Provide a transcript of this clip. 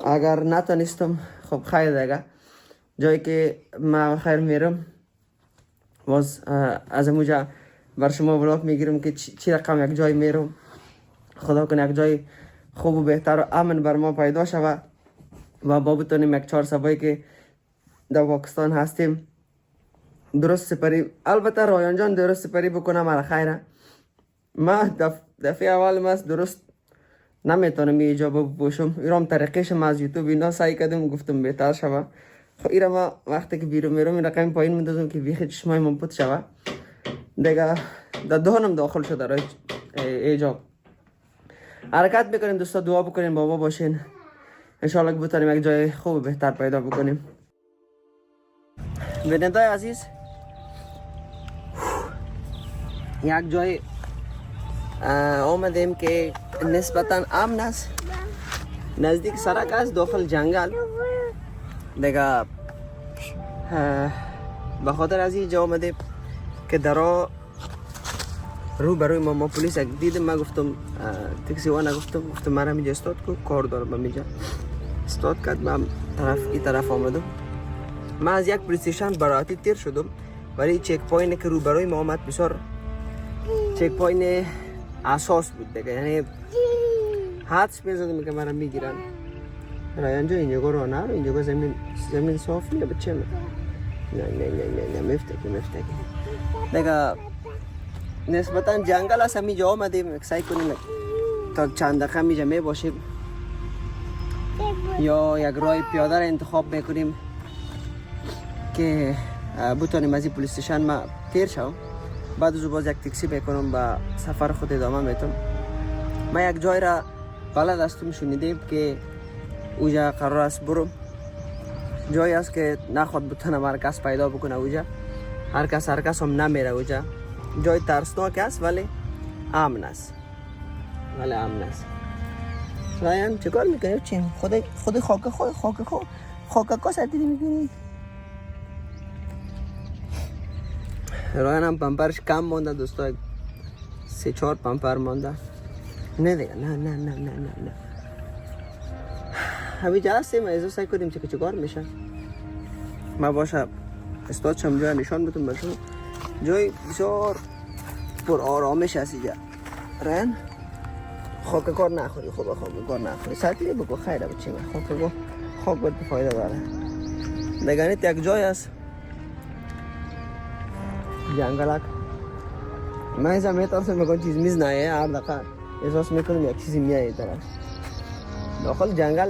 اگر نتونستم خب خیر دیگه، جایی که ما خیر میرم باز از اونجا بر شما بلاک میگیرم که چی رقم یک جای میرم. خدا کنه یک جای خوب و بهتر و امن بر ما پیدا شود و با بتونیم یک 4 سبایی که در پاکستان هستیم درست سپری. البته رایان جان درست سپری بکنم على خیره. ما دفعه اول ما درست نمیتونم ایجاب بپوشم. ایرام طریقش ما از یوتیوب اینا سعی کردم گفتم بهتر شوه. خب ایرا ما وقتی که بیرون میرم این رقم پایین میندازم که بیخی چشمای من پوت شوه دیگه. در دهانم داخل شده رای ایجاب. حرکت بکنیم دوستا، دعا بکنیم، بابا باشین انشالله که بتونیم یک جای خوب بهتر پیدا بکنیم. بینندای عزیز یک جای آمدیم که نسبتا امن است، نزدیک سرک است، داخل جنگل دیگه. به خاطر از اینجا آمدیم که درا رو برای ما پلیس یک دیدم. من گفتم تاکسی وانه گفتم من اینجا استاد کو کار دارم. اینجا استاد کرد، من این طرف آمدم. من از یک پلیس استیشن براتی تیر شدم ولی چک پوینت که رو برای ما آمد بسیار چک پوینت اساس بود دیگه، یعنی حدس میزدم که مرا میگیرن. رایان جا اینجا رو نرو، اینجا زمین صاف نیه بچه من. نه مفتکی دیگه. نسبتا جنگل است، همینجا آمدیم سعی کنیم تا چند دقیقه اینجا می باشیم یا یک راه پیاده را انتخاب میکنیم که بتونیم از این پلیس استیشن ما تیر شوم. بعد از باز یک تاکسی میکنم و سفر خود ادامه میتم. من یک جای را بلد هستم شنیدیم که اوجا قرار است برم. جایی است که نخواد بتونم هر کس پیدا بکنه اوجا. هر کس هم نمیره اوجا. جای ترسناک است ولی امن است. رایان چیکار میکنی؟ چی؟ خود خاک سردی میکنی؟ رایان هم پمپرش کم مانده دوستا، 3-4 پمپر مانده. نه دیگه نه همین جا هستیم. ایزا سعی کنیم که چیکار میشه. ما باشه استاد شم جای نشان بتون بشم. جای بسیار پر آرامش هست اینجا. رایان خاک کار نخوری، خوبه خاک کار نخوری. سردی بگو خیره بچیم. خاک باید فایده داره. نگانیت یک جای است جنگلک. من ایزا میترسم میکنم چیز میز نایه. هر دقیقه احساس میکنم یک چیزی میایه طرف داخل جنگل.